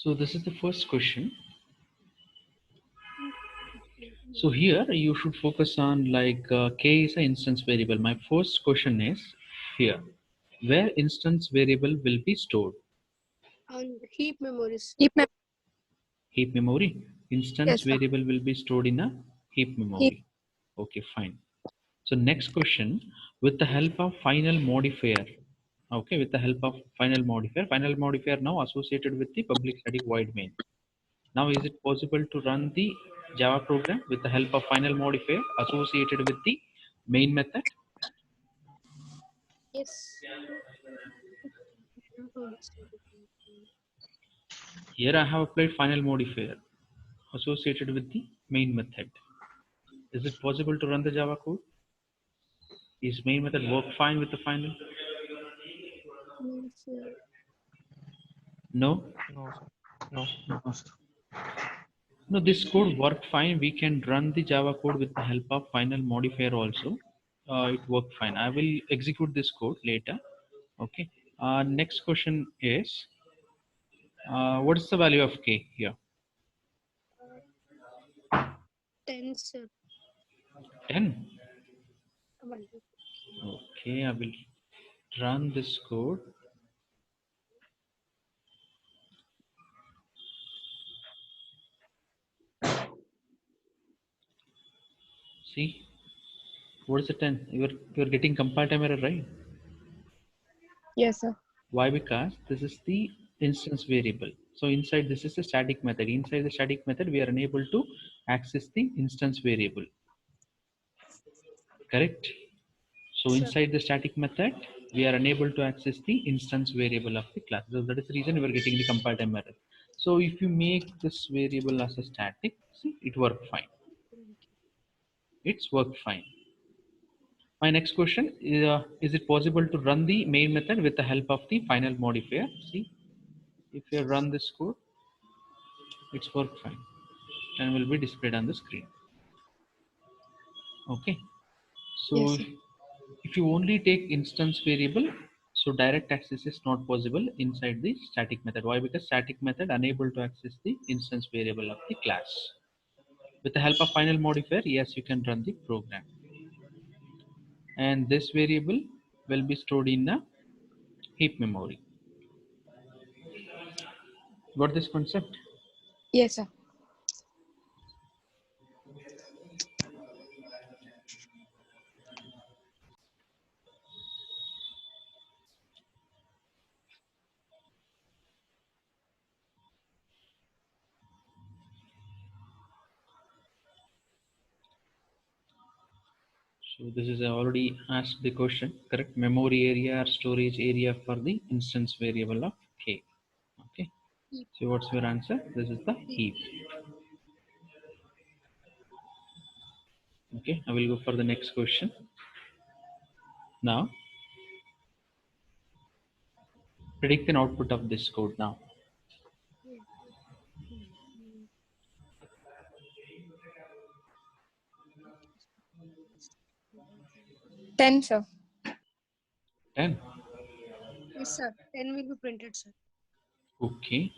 So this is the first question. So here you should focus on like k is an instance variable. My first question is here, where instance variable will be stored? On heap memories. Heap memory. Instance Yes, sir. variable will be stored in a heap memory. Okay, fine. So next question, with the help of final modifier. Okay, with the help of final modifier now associated with the public static void main. Now is it possible to run the Java program with the help of final modifier associated with the main method? Yes. Here I have applied final modifier associated with the main method. Is it possible to run the Java code? Is main method work fine with the final? Means, No? No, sir. No. No. No, this code worked fine. We can run the Java code with the help of final modifier also. It worked fine. I will execute this code later. Okay. Next question is, what is the value of k here? 10, sir. 10. Okay, I will run this code. See, what is the 10? You're getting compile time error, right? Yes, sir. Why? Because this is the instance variable. So inside this is a static method. Inside the static method, we are unable to access the instance variable. Correct? So Sure. inside the static method, we are unable to access the instance variable of the class. So that is the reason we are getting the compile time error. So if you make this variable as a static, see, it worked fine. It's worked fine. My next question is it possible to run the main method with the help of the final modifier? See, if you run this code, it's worked fine and will be displayed on the screen. Okay. So Yes, sir. if you only take instance variable, so direct access is not possible inside the static method. Why? Because static method unable to access the instance variable of the class. With the help of final modifier, yes, you can run the program. And this variable will be stored in a heap memory. Got this concept? Yes, sir. So this is already asked the question, correct? Memory area or storage area for the instance variable of k. Okay. So what's your answer? This is the heap. Okay, I will go for the next question. Now, predict an output of this code now. Ten, sir. 10. Yes, sir. 10 will be printed, sir. Okay.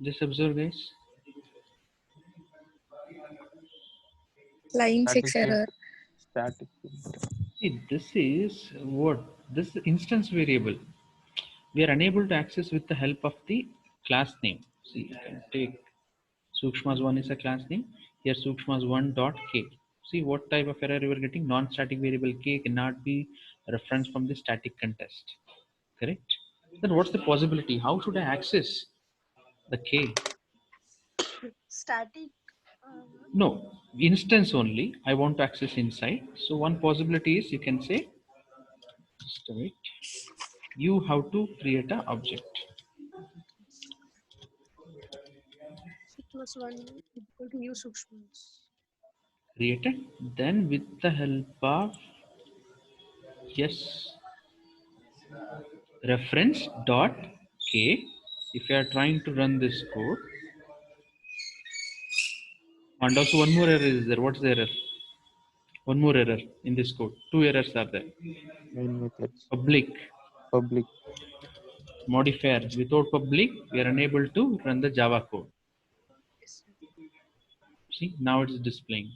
Just observe, guys. Line Static 6 error. Static. See, this is what? This is instance variable. We are unable to access with the help of the class name. See, you can take Sukshmas1 is a class name. Here Sukshmas1 dot k. See what type of error you are getting? Non-static variable k cannot be referenced from the static context. Correct? Then what's the possibility? How should I access the k? Static. No, instance only. I want to access inside. So one possibility is you can say, just wait. You have to create an object. Plus 1 equal to new Sukshmas. Created. Then with the help of yes reference dot k. If you are trying to run this code, and also one more error is there. What's the error? One more error in this code. Two errors are there. Main methods. Public Public. modifier. Without public, we are unable to run the Java code. Yes, sir. See, now it's displaying.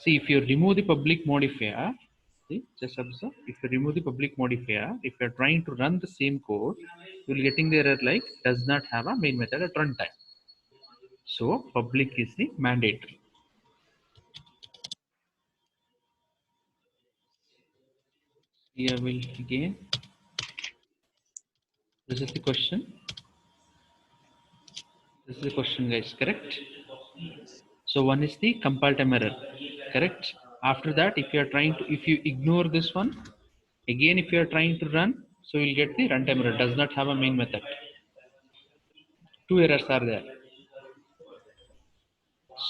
See, if you remove the public modifier, see, just observe. If you remove the public modifier, if you are trying to run the same code, you will getting the error like does not have a main method at runtime. So public is the mandatory. Here will again. This is the question. This is the question, guys. Correct. Yes. So one is the compile time error. Correct. After that, if you are trying to, if you ignore this one, again if you are trying to run, so you'll get the runtime error. Does not have a main method. Two errors are there.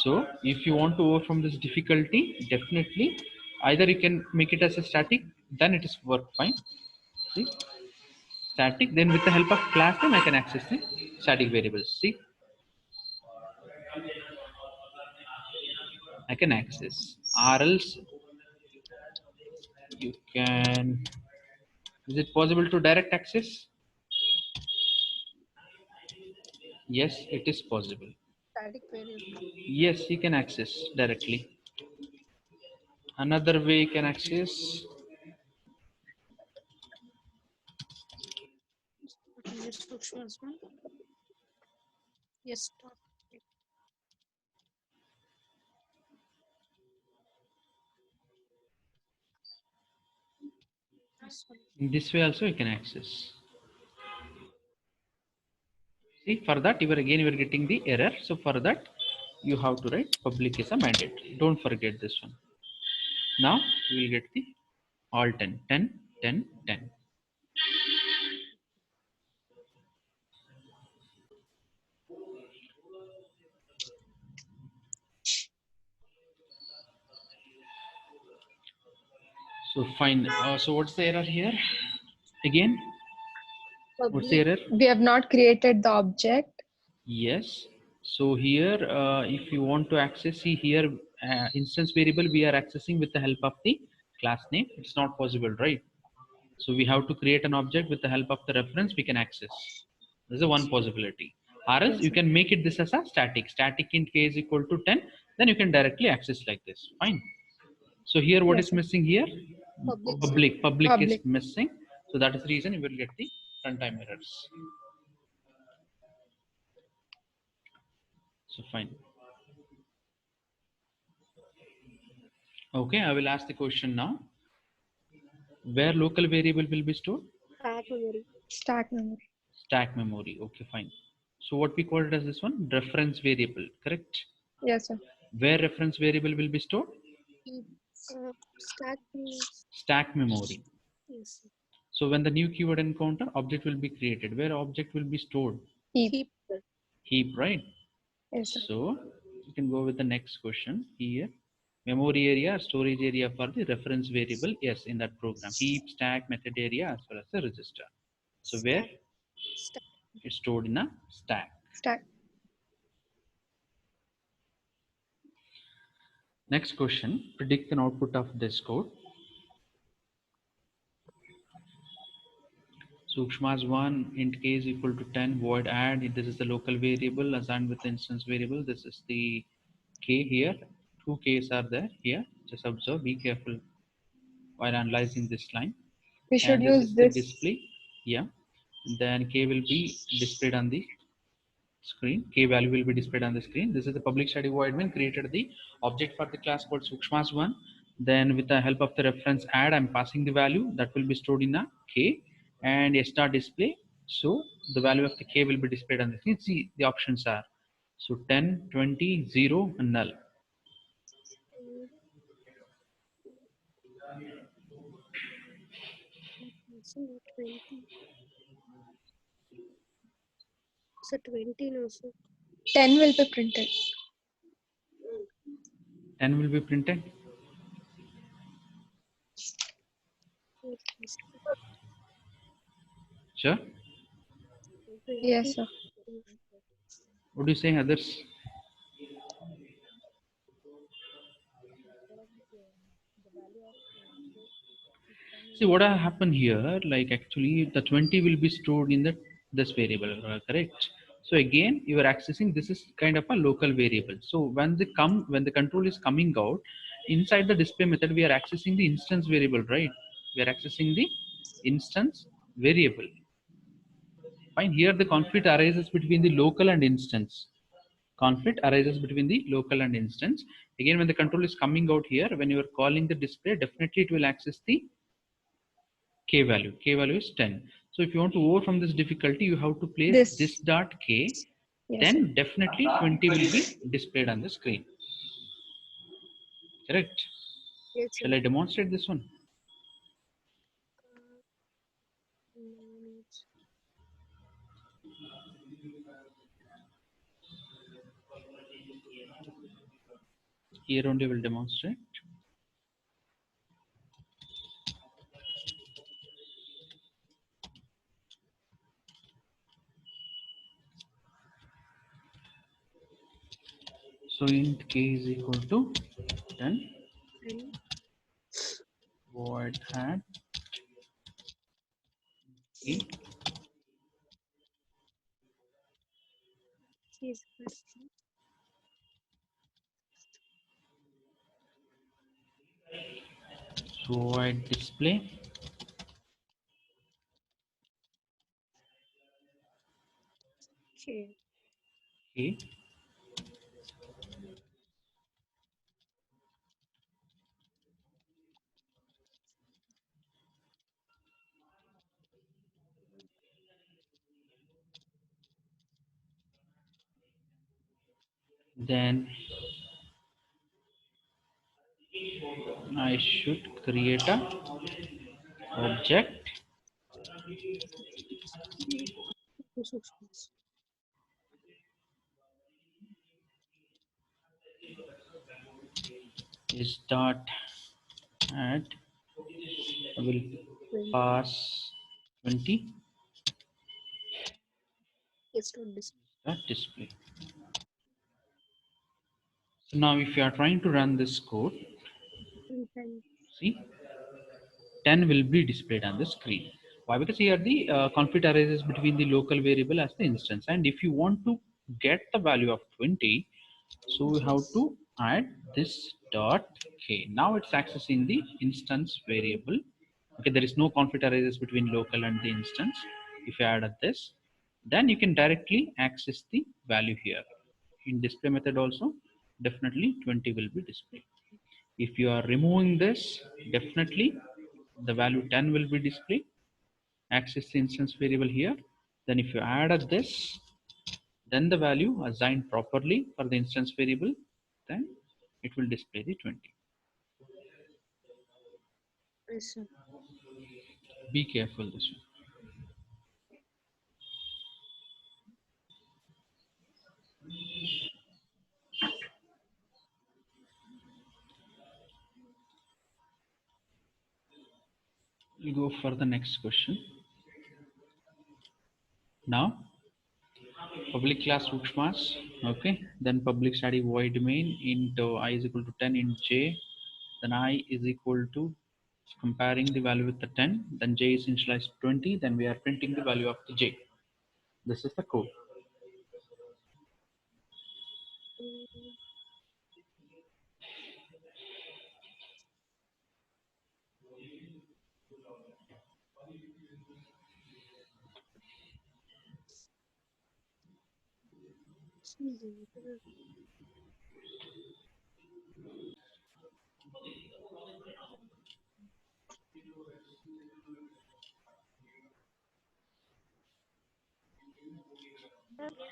So if you want to overcome this difficulty, definitely either you can make it as a static, then it is work fine. See, static. Then with the help of class name, I can access the static variables. See, I can access. Or else you can. Is it possible to direct access? Yes, it is possible. Static variable. Yes, you can access directly. Another way you can access. Okay, use Sukshma's one. Yes, stop. Yes, one. In this way also you can access. See, for that you are getting the error. So for that you have to write public is a mandate. Don't forget this one. Now we will get the all 10, 10, 10, 10. So fine. So what's the error here? Again, what's the Public. error? We have not created the object. Yes. So here, if you want to access, see here, instance variable we are accessing with the help of the class name. It's not possible, right? So we have to create an object with the help of the reference we can access. This is one possibility. Or else Yes, you sir. can make it this as a static. Static in k is equal to 10, then you can directly access like this. Fine. So here what Yes, is sir. missing here? Public, sir. Public is Public. missing. So that is the reason you will get the runtime errors. So fine. Okay, I will ask the question now. Where local variable will be stored? Stack memory. Stack memory. Stack memory. Okay, fine. So what we call it as this one? Reference variable, correct? Yes, sir. Where reference variable will be stored? Stack means. Stack memory. Yes, sir. So when the new keyword encounter, object will be created. Where object will be stored? Heap. Heap, sir. Heap, right? Yes, sir. So you can go with the next question here. Memory area, storage area for the reference variable. Yes, in that program. Heap, stack, method area as well as the register. So where? Stack. Stack. It's stored in a stack. Stack. Next question. Predict an output of this code. Sukshma's 1 int k is equal to 10 void add. This is the local variable assigned with the instance variable. This is the k here. Two k's are there here. Just observe, be careful while analyzing this line. We should And this use is the this. display. Yeah. And then k will be displayed on the screen. K value will be displayed on the screen. This is the public static void main created the object for the class called Sukshma's 1. Then with the help of the reference add, I'm passing the value that will be stored in a k and a star display. So the value of the k will be displayed on the screen. See, the options are so 10, 20, 0, and null. Mm, so 20. So 20 no, sir. 10 will be printed. 10 will be printed. Yes, Sure. 20. Yes, sir. What do you say, others? See what will happen here, like actually the 20 will be stored in the this variable, correct? So again, you are accessing, this is kind of a local variable. So when the control is coming out, inside the display method, we are accessing the instance variable, right? We are accessing the instance variable. Fine. Here the conflict arises between the local and instance. Conflict arises between the local and instance. Again, when the control is coming out here, when you are calling the display, definitely it will access the k value. K value is 10. So if you want to overcome this difficulty, you have to place this This. dot k, Yes, sir. then definitely 20 will be displayed on the screen. Correct? Yes, sir. Shall I demonstrate this one? No, Here only will demonstrate. So int k is equal to 10, and void add k. yes, So void display okay. k. Then I should create a object Two 6 months. is dot add. I will When pass 20 it's not this, dot display. So now if you are trying to run this code, we can see 10 will be displayed on the screen. Why? Because here the conflict arises between the local variable as the instance, and if you want to get the value of 20, so we have yes. to add this dot k. Now it's accessing the instance variable. Okay, there is no conflict arises between local and the instance. If you add this, then you can directly access the value here. In display method also, definitely 20 will be displayed. If you are removing this, definitely the value 10 will be displayed. Access the instance variable here. Then if you add up this, then the value assigned properly for the instance variable, then it will display the 20. Yes, sir. Be careful this one. You go for the next question. Now, public class Sukshmas, okay, then public static void main into I is equal to 10 in j, then I is equal to comparing the value with the 10, then j is initialized 20, then we are printing the value of the j. This is the code. Mm, zero.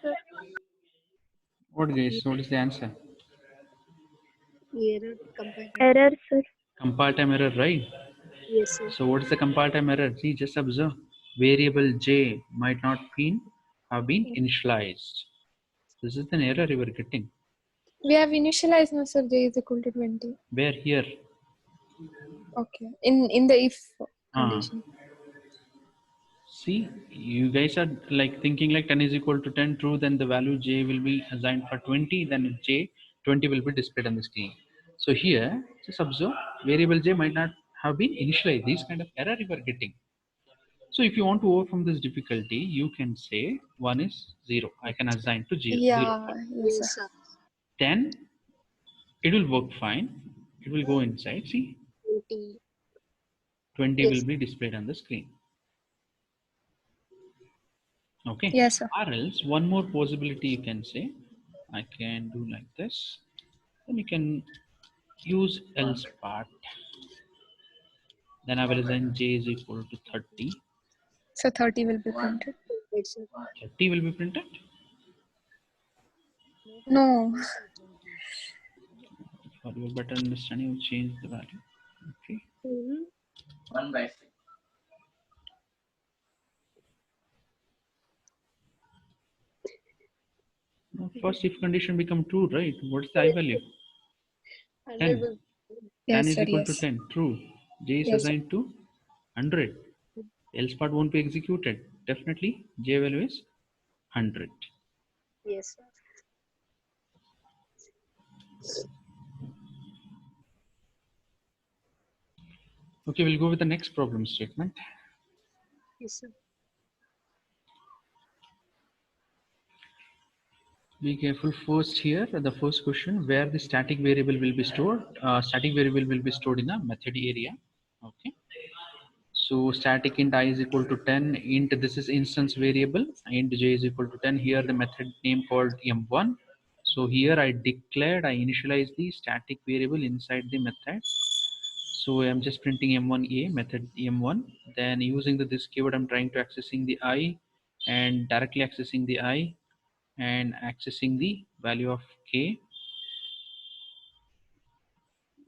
Sir. What guys, what is the answer? Error compile time. Error, sir. Compile time error, right? Yes, sir. So what is the compile time error? See, just observe. Variable j might not have been initialized. This is an error you were getting. We have initialized now, sir. J is equal to 20. Where here? Okay. In the if Ah, condition. see, you guys are like thinking like 10 is equal to 10 true, then the value j will be assigned for 20, then j 20 will be displayed on the screen. So here, just observe, variable j might not have been initialized. These kind of error you are getting. So if you want to overcome this difficulty, you can say 1 is 0. I can assign to 0. Yeah, yes, Yes, sir. sir. 10, it will work fine. It will go inside. See, 20. 20 will Yes. be displayed on the screen. Okay. Yes, sir. Or else, one more possibility you can say, I can do like this. Then you can use else part. Then I will assign j is equal to 30. So 30 will be printed. Yes, sir. 30 will be printed. No. For your better understanding, we'll change the value. Okay. Mhm. Now, first, if condition become true, right? What's the I value? 100 10. will. 10 Yes, is sir. equal to Yes. 10. True. J is Yes, sir. assigned to 100. Else part won't be executed. Definitely, J value is 100. Yes, sir. Okay, we'll go with the next problem statement. Yes, sir. Be careful first here. The first question, where the static variable will be stored. Static variable will be stored in a method area. Okay. So static int I is equal to 10. Int, this is instance variable. Int j is equal to 10. Here the method name called m1. So here I initialized the static variable inside the method. So I'm just printing m1a method m1. Then using this keyword, I'm trying to accessing the I and directly accessing the I and accessing the value of k.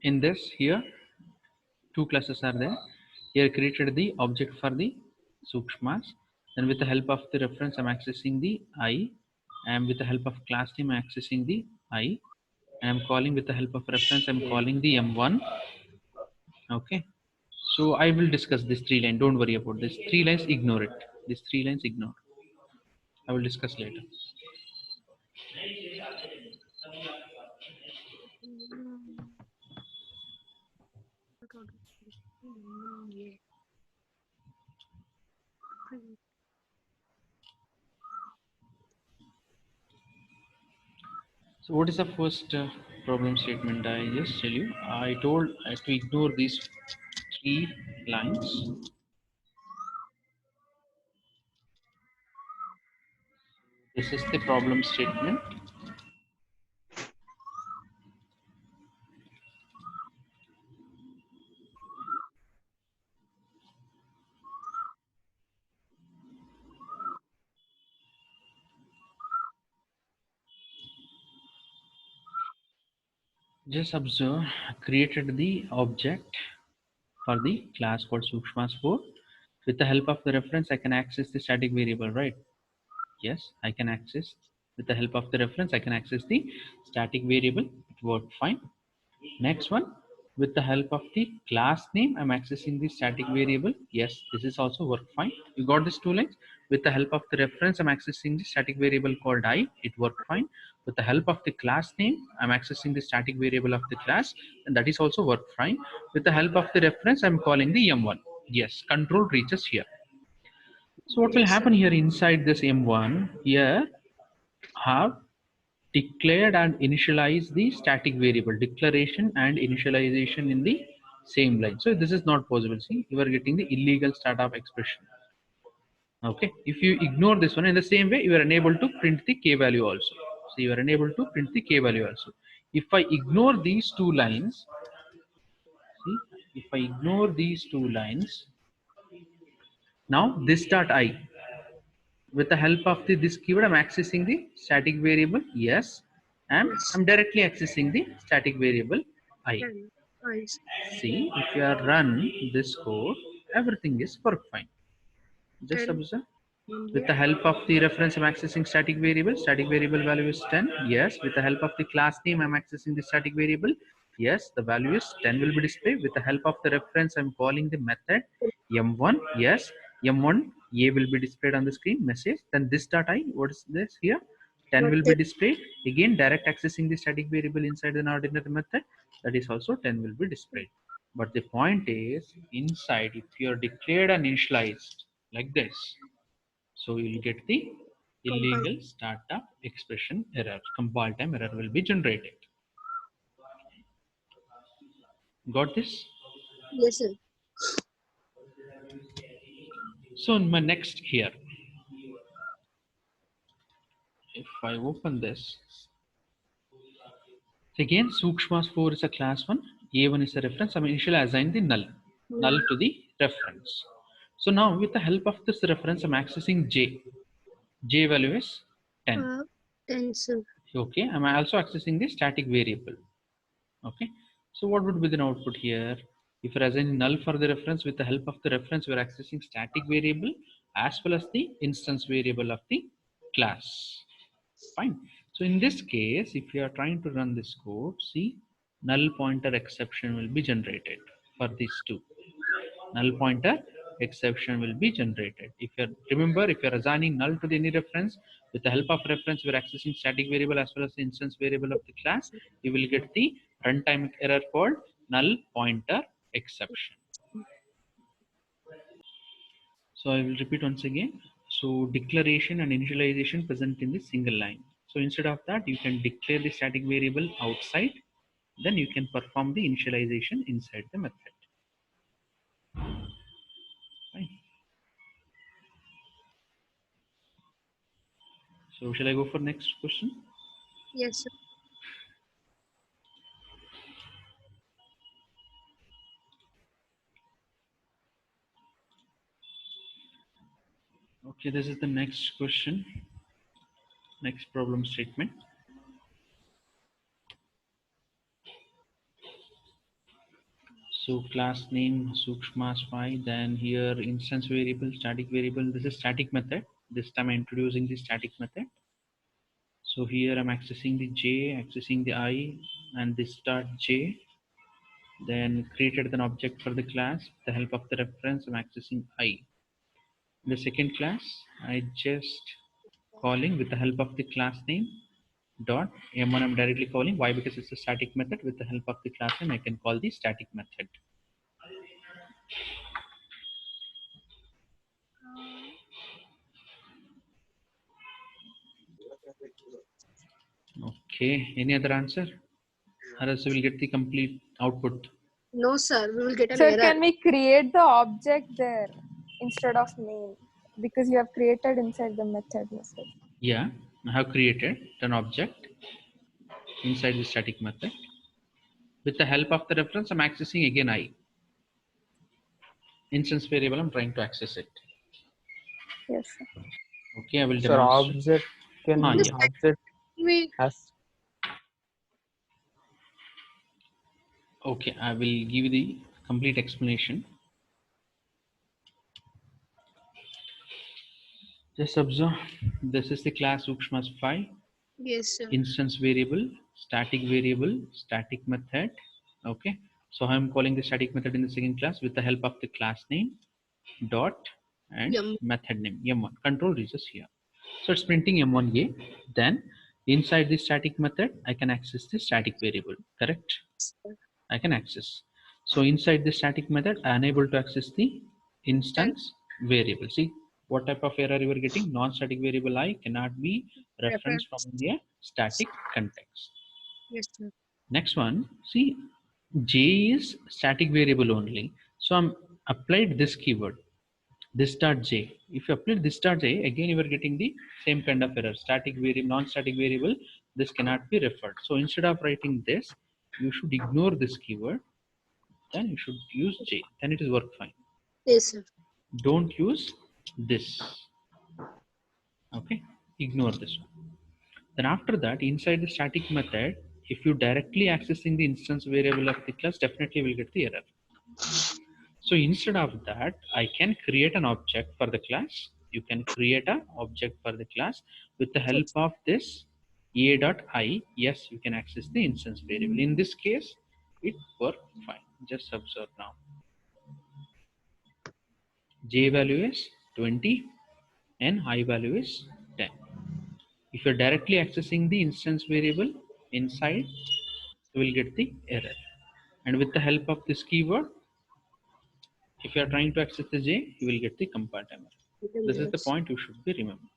In this here, two classes are there. Here created the object for the sukshmas. Then with the help of the reference, I'm accessing the I. And with the help of class name, I'm accessing the I. And I'm calling with the help of reference, I'm calling the M1. Okay. So I will discuss this three line. Don't worry about this. Three lines, ignore it. These three lines, ignore. I will discuss later. Mm. Yeah. So what is the first problem statement I just tell you? I told to ignore these three lines. This is the problem statement. Just observe, created the object for the class called Sukshmas4. With the help of the reference, I can access the static variable, right? Yes, I can access. With the help of the reference, I can access the static variable. It worked fine. Next one, with the help of the class name, I'm accessing the static variable. Yes, this is also work fine. You got these two lines. With the help of the reference, I'm accessing the static variable called I. It worked fine. With the help of the class name, I'm accessing the static variable of the class, and that is also work fine. With the help of the reference, I'm calling the M1. Yes, control reaches here. So what will Yes, sir. happen here inside this M1? Here have declared and initialize the static variable, declaration and initialization in the same line. So this is not possible. See, you are getting the illegal start of expression. Okay, if you ignore this one, in the same way you are unable to print the k value also. So you are unable to print the k value also. If I ignore these two lines, see, if I ignore these two lines, now this dot I, with the help of this keyword, I'm accessing the static variable. Yes, and Yes. I'm directly accessing the static variable I. And eyes. See, if you are run this code, everything is work fine. Just 10. observe. And With here. the help of the reference, I'm accessing static variable. Static variable value is 10. Yes. With the help of the class name, I'm accessing the static variable. Yes, the value is 10 will be displayed. With the help of the reference, I'm calling the method M1. Yes, M1 A will be displayed on the screen message. Then this dot I, what is this here? 10 will be 10. displayed. Again, direct accessing the static variable inside an ordinary method, that is also 10 will be displayed. But the point is, inside, if you are declared and initialized like this, so you'll get the Compile. illegal startup expression error. Compile time error will be generated. Got this? Yes, sir. So in my next here, if I open this, again Sukshmas 4 is a class 1, A1 is a reference. I'm initially assigned the null to the reference. So now with the help of this reference, I'm accessing J. J value is 10. 10, sir. Okay, I'm also accessing the static variable. Okay, so what would be the output here? If you're assigning null for the reference, with the help of the reference, we're accessing static variable as well as the instance variable of the class. Fine. So in this case, if you are trying to run this code, see, null pointer exception will be generated for these two. Null pointer exception will be generated. If you remember, if you are assigning null to any reference, with the help of reference, we are accessing static variable as well as the instance variable of the class. You will get the runtime error called null pointer exception. So I will repeat once again. So declaration and initialization present in the single line. So instead of that, you can declare the static variable outside. Then you can perform the initialization inside the method. Fine. So shall I go for next question? Yes, sir. Okay, this is the next question. Next problem statement. So class name Sukshmas 5, then here instance variable, static variable. This is static method. This time I'm introducing the static method. So here I'm accessing the J, accessing the I, and this start J. Then created an object for the class. With the help of the reference, I'm accessing I. In the second class, I just calling with the help of the class name dot m1. I'm directly calling. Why? Because it's a static method. With the help of the class name, I can call the static method. Okay. Any other answer? Or else we will get the complete output. No, sir. We will get an Sir, error. can we create the object there instead of name? Because you have created inside the method, no, sir. Yeah, I have created an object inside the static method. With the help of the reference, I'm accessing again I. Instance variable, I'm trying to access it. Yes, sir. Okay, I will Sir, demonstrate. object Ah, can This yeah. object we has Okay, I will give you the complete explanation. Just observe. This is the class Ukshmas 5. yes, sir. Instance variable, static method. Okay. So I'm calling the static method in the second class with the help of the class name dot and Yum. method name m1. Control is here. So it's printing m1a. Then inside the static method, I can access the static variable. Correct? Sir. I can access. So inside the static method, I am able to access the And instance variable. See what type of error you are getting. Non-static variable I cannot be referenced from reference. the static context. Yes, sir. Next one, see J is static variable only. So I'm applied this keyword, this dot J. If you apply this dot J, again you are getting the same kind of error. Static variable, non-static variable, this cannot be referred. So instead of writing this, you should ignore this keyword. Then you should use J. Then it is work fine. Yes, sir. Don't use this. Okay, ignore this one. Then after that, inside the static method, if you directly accessing the instance variable of the class, definitely will get the error. So instead of that, I can create an object for the class. You can create an object for the class with the help of this a.i. Yes, you can access the instance variable. In this case, it worked fine. Just observe now. J value is 20 and I value is 10. If you're directly accessing the instance variable inside, you will get the error. And with the help of this keyword, if you are trying to access the J, you will get the compile time error. This is the Yes. point you should be remembering.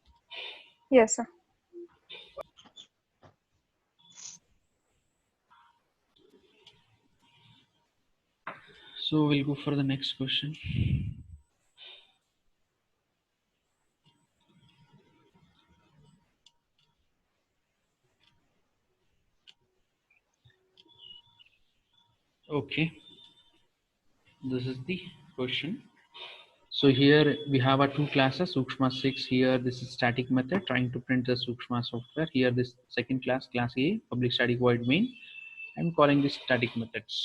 Yes, sir. So we'll go for the next question. Okay, this is the question. So here we have our two classes, Sukshma 6. Here this is static method trying to print the Sukshma software. Here this second class, class A, public static void main. I'm calling this static methods.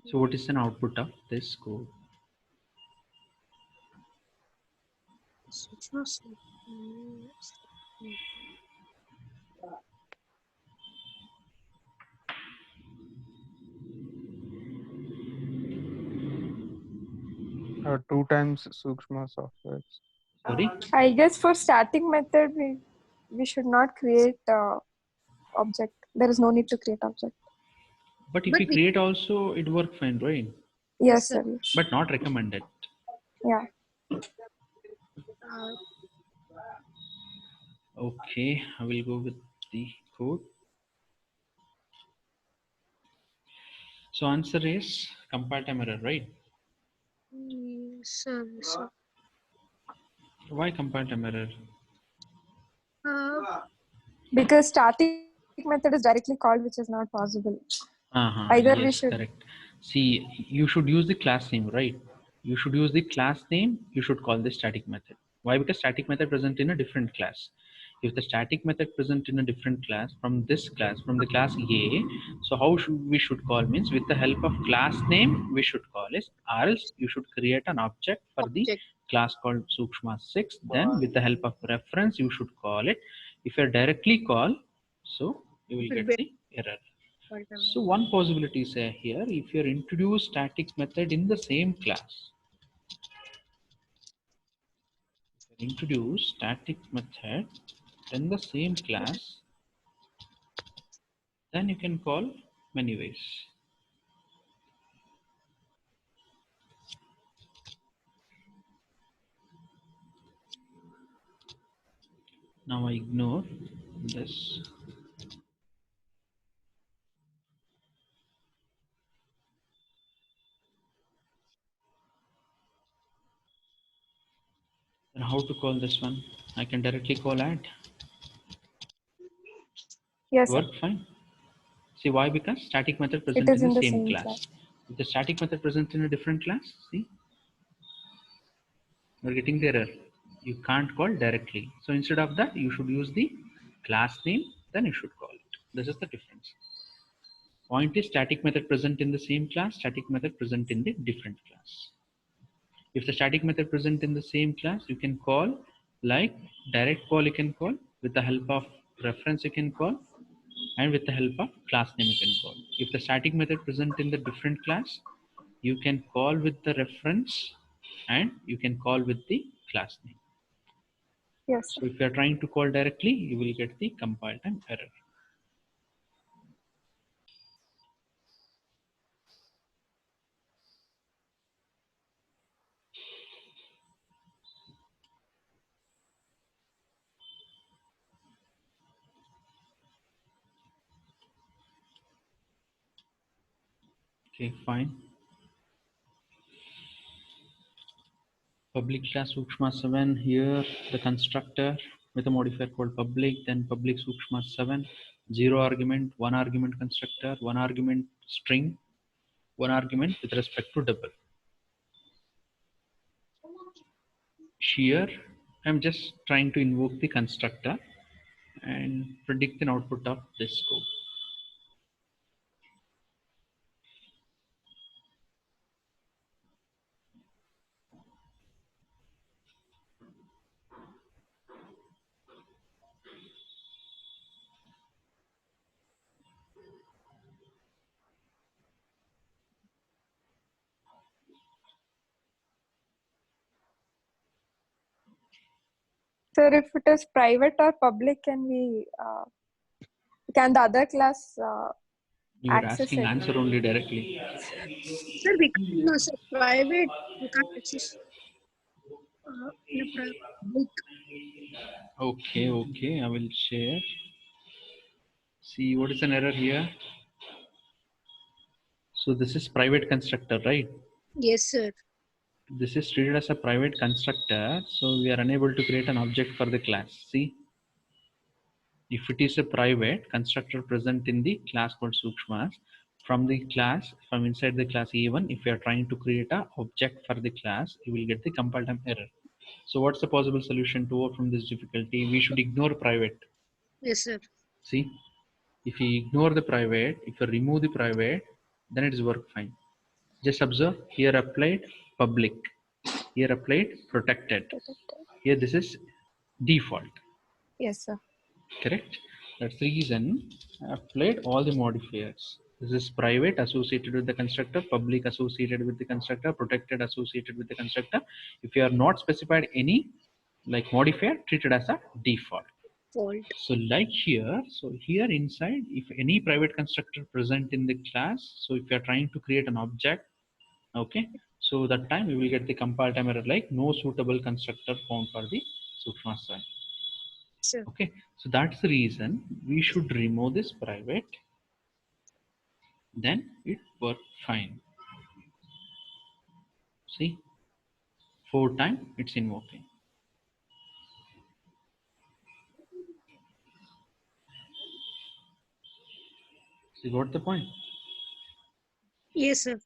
So what is an output of this code? Two times Sukshma softwares. Sorry, I guess for static method, we should not create object. There is no need to create object. but if But we create also, it work fine, right? Yes, sir. sir. But not recommended. Yeah. Uh, Okay, I will go with the code. So answer is compile time error, right? yes, sir. Sir. Why compile time error? Because static method is directly called, which is not possible. Either we Yes, should. correct. See, you should use the class name, right? You should use the class name. You should call the static method. Why? Because static method present in a different class. If the static method present in a different class from this class, from the class A, so how should we should call means with the help of class name we should call is, or else you should create an object for the Object. class called Sukshma 6. Then with the help of reference you should call it. If you directly call, so you will get the error. So one possibility is here, if you introduce static method in the same class, introduce static method in the same class, then you can call many ways. Now I ignore this. And how to call this one? I can directly call add. Yes, sir. Work fine. See why? Because static method It present is in the in the same same class. class. If the static method present in a different class, see, you're getting the error. You can't call directly. So instead of that, you should use the class name, then you should call it. This is the difference. Point is static method present in the same class, static method present in the different class. If the static method present in the same class, you can call like direct call you can call, with the help of reference you can call, and with the help of class name you can call. If the static method present in the different class, you can call with the reference and you can call with the class name. Yes, sir. So if you are trying to call directly, you will get the compile time error. Okay, fine. Public class Sukshma 7, here the constructor with a modifier called public, then public Sukshma 7, 0 argument, 1 argument constructor, 1 argument string, 1 argument with respect to double. Here I'm just trying to invoke the constructor and predict an output of this code. Sir, if it is private or public, can the other class You were access asking it? answer only directly. Sir, we can't, no, sir, private, we can't access in a public. Okay, okay, I will share. See, what is an error here? So this is private constructor, right? Yes, sir. This is treated as a private constructor, so we are unable to create an object for the class. See, if it is a private constructor present in the class called Sukshmas, from the class, from inside the class even, if you are trying to create a object for the class, you will get the compile time error. So what's the possible solution to overcome this difficulty? We should ignore private. Yes, sir. See, if you ignore the private, if you remove the private, then it is work fine. Just observe here applied public, here applied protected, here this is default. Yes, sir. Correct. That's the reason I applied all the modifiers. This is private associated with the constructor, public associated with the constructor, protected associated with the constructor. If you are not specified any like modifier, treated as a default. Fault. So like here, so here inside, if any private constructor present in the class, so if you are trying to create an object, okay, so that time we will get the compile time error like no suitable constructor found for the Sukshma style. Sir. Okay, so that's the reason we should remove this private, then it work fine. See, 4 times it's invoking. See, got the point? Yes, sir.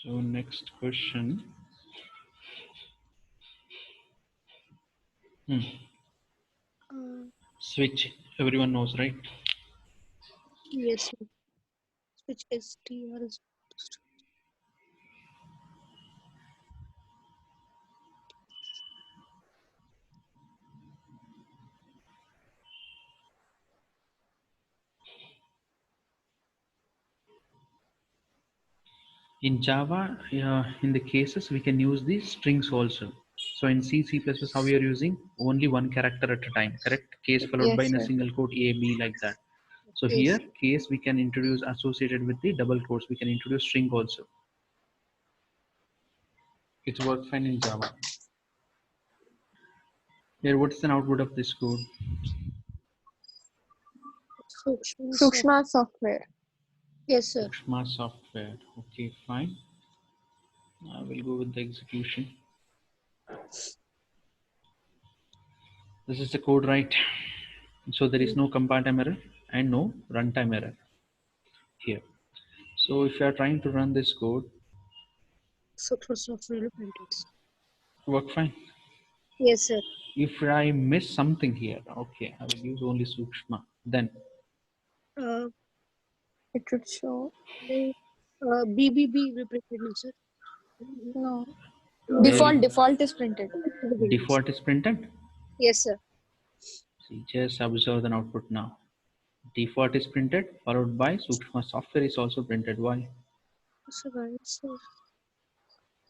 So next question. Uh, Switch, everyone knows, right? yes, sir. Which STR is In Java, in the cases, we can use the strings also. So in C, C++, how we are using only one character at a time, correct? Case followed by Yes, in a sir. single quote A, B like that. So here, yes. case we can introduce associated with the double quotes. We can introduce string also. It works fine in Java. Here, what is an output of this code? Sukshma. Sukshma software. Yes, sir. Sukshma software. Okay, fine. I will go with the execution. This is the code, right? So there is no compile time error and no runtime error here. So if you are trying to run this code, Sukshma software printed. work fine. Yes, sir. If I miss something here, okay, I will use only Sukshma. Then Uh, It should show. BBB repeated, no, sir. No. there Default is printed. default is printed. Yes, sir. See, just observe the output now. Default is printed, followed by Sukshma software is also printed. Why? So, right, sir.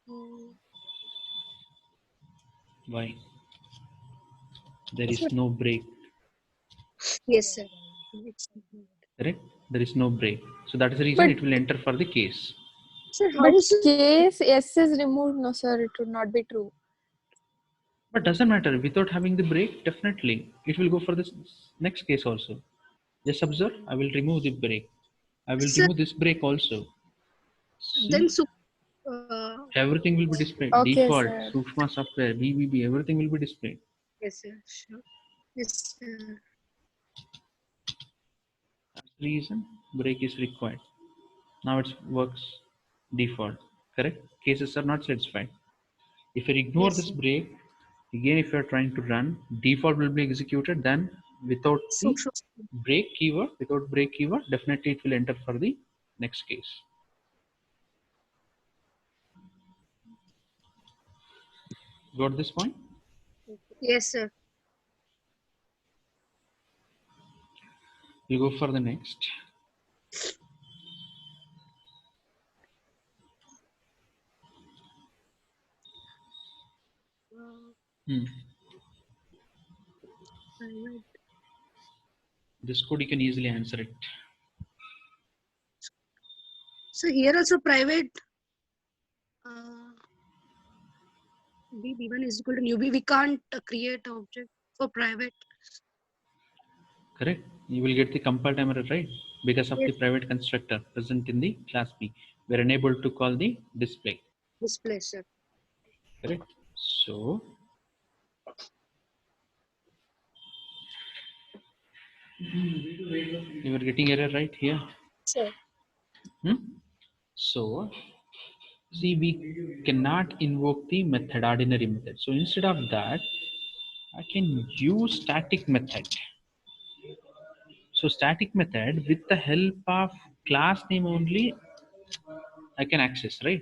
Um, Why? There sir. is no break, Yes, sir. correct? There is no break. So that is the reason But it will enter for the case. Sir, how but is it? case S is removed. No, sir. It would not be true. But doesn't matter. Without having the break, definitely it will go for this next case also. Just observe. I will remove the break. I will Sir, remove this break also. then See, uh, everything will be displayed. Okay, Default, sir. Sukshma software, BBB, everything will be displayed. yes, sir. Sure. Yes, sir. That's the reason break is required. Now it works default. Correct? Cases are not satisfied. If you ignore Yes, this sir. break, again if you are trying to run, default will be executed. Then without the Sukshma. break keyword, definitely it will enter for the next case. Got this point? Yes, sir. We'll go for the next. Private. This code you can easily answer it. So here also private. B1 is equal to new B. We can't create object for private. Correct. You will get the compile time error, right? Because of the Yes, private constructor present in the class B. We are unable to call the display. display, sir. Correct. So you are getting error right here. Sir. Hmm? So see, we cannot invoke the method, ordinary method. So instead of that, I can use static method. So static method with the help of class name only I can access, right?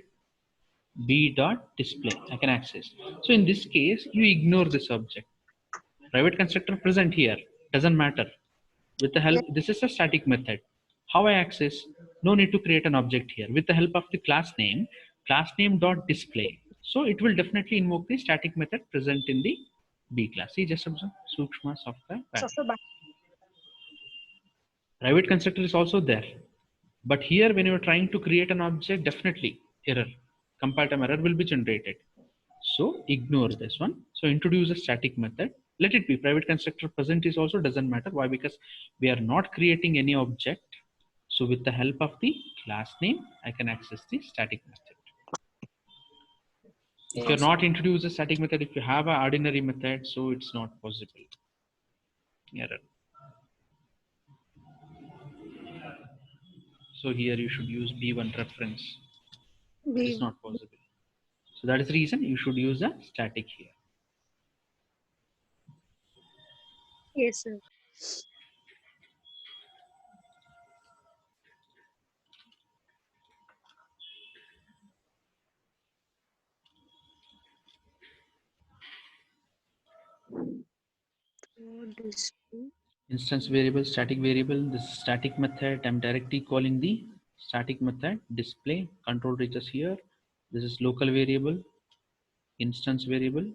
B dot display I can access. So in this case, you ignore this object. Private constructor present here doesn't matter. With the help, Yes, this is a static method. How I access? No need to create an object here. With the help of the class name dot display. So it will definitely invoke the static method present in the B class. See, just observe Sukshma software pattern. software. Private constructor is also there. But here, when you are trying to create an object, definitely error, compile time error will be generated. So ignore this one. So introduce a static method. Let it be private constructor present is also doesn't matter. Why? Because we are not creating any object. So with the help of the class name, I can access the static method. If you're Yes. not introduce a static method, if you have an ordinary method, so it's not possible. Error. So here you should use B1 reference. It is B. not possible. So that is the reason you should use a static here. Yes, sir. For display. Instance variable, static variable, this is static method. I'm directly calling the static method display control reaches here. This is local variable, instance variable,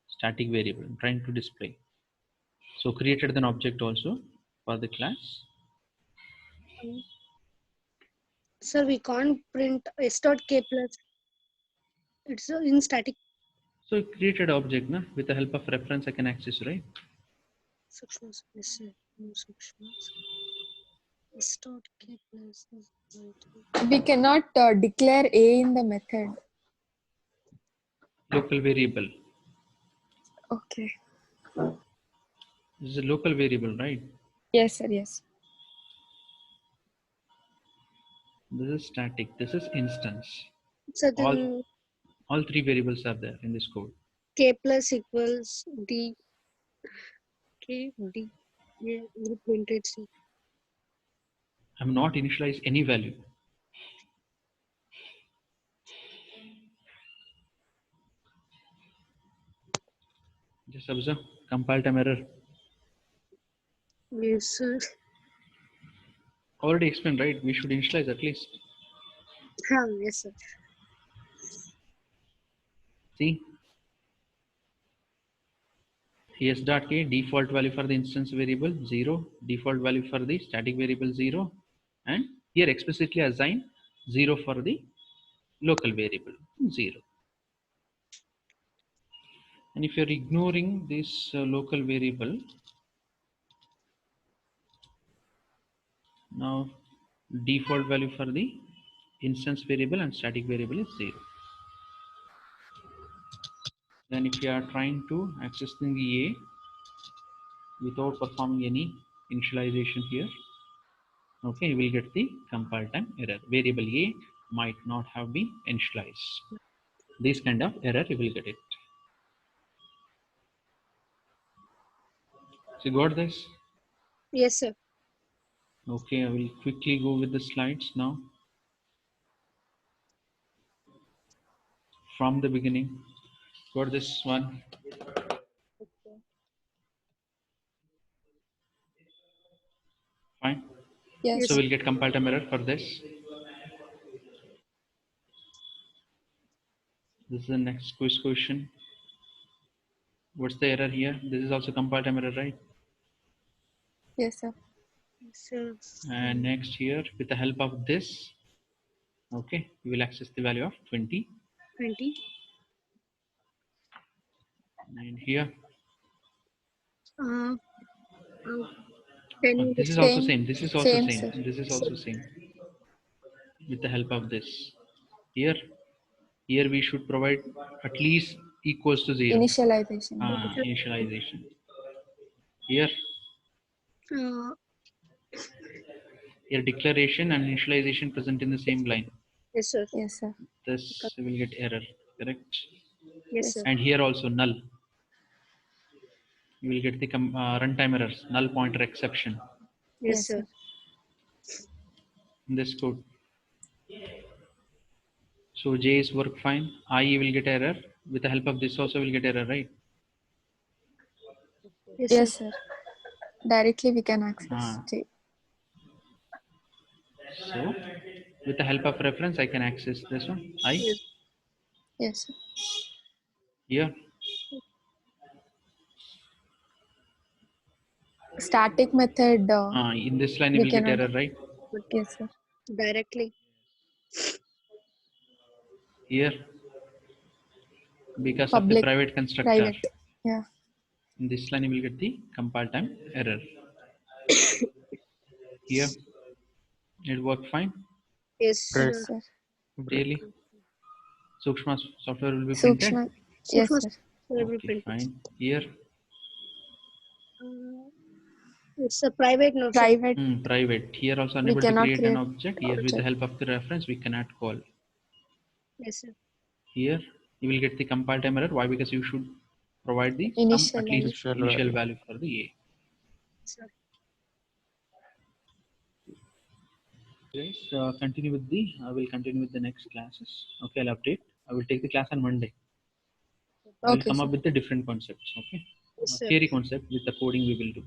static variable. I'm trying to display. So created an object also for the class. Sir, we can't print s dot k plus. It's in static. So created object na, with the help of reference I can access, right? Sections. Yes, sir. No sections. S dot k plus is equal to. We cannot declare A in the method. Local variable. Okay. This is a local variable, right? Yes, sir. Yes. This is static. This is instance. So All then all three variables are there in this code. k plus equals d. K d. Yeah, we printed. See. I'm not initialize any value. Just observe compile time error. Yes, sir. Already explained, right? We should initialize at least. Yes, sir. See, s dot k default value for the instance variable 0, default value for the static variable 0, and here explicitly assign 0 for the local variable 0. And if you're ignoring this local variable, now default value for the instance variable and static variable is 0. Then if you are trying to accessing the A without performing any initialization here, okay, you will get the compile time error. Variable A might not have been initialized. This kind of error you will get it. So you got this? Yes, sir. Okay, I will quickly go with the slides now from the beginning. Got this one? Fine. Yes. So Yes. we'll get compile time error for this. This is the next quiz question. What's the error here? This is also compile time error, right? Yes, sir. Sir, And next here, with the help of this, okay, we will access the value of 20. 20. And here, Uh, 10. this is also Same. same. This is also Same, same. sir. This is also same. With the help of this, here, here we should provide at least equals to 0. Initialization. Initialization. Here, Uh, here declaration and initialization present in the same line. yes, sir. Yes, sir. This will get error, correct? Yes, Yes. sir. And here also null. You will get the runtime errors, null pointer exception Yes, Yes, sir. sir. in this code. So J is work fine. I will get error. With the help of this also will get error, right? Yes, Yes, sir. sir. Directly we can access Ah. J. So with the help of reference, I can access this one. I Yes. Yes, sir. here. Static method, In this line, you we will get cannot. error, right? Yes, sir. Directly. Here, because of the Public, private constructor. private. Yeah. In this line, you will get the compile time error. Here, it worked fine. Yes, Break. sir. Yes, sir. Break. Really, Sukshma software will be printed. Sukshma. So Yes, first, sir. every Okay, print. fine. Here, It's a private note, sir. Private, private. Here also we unable to cannot create an create object. Here, with the object. help of the reference, we cannot call. Yes, sir. Here, you will get the compile time error. Why? Because you should provide the some at least Initialization. Initial initial value. value for the A. Sir. Guys, continue with the. I will continue with the next classes. Okay, I'll update. I will take the class on Monday. I will Okay, come sir. up with the different concepts. Okay, Yes, sir. theory concept with the coding we will do.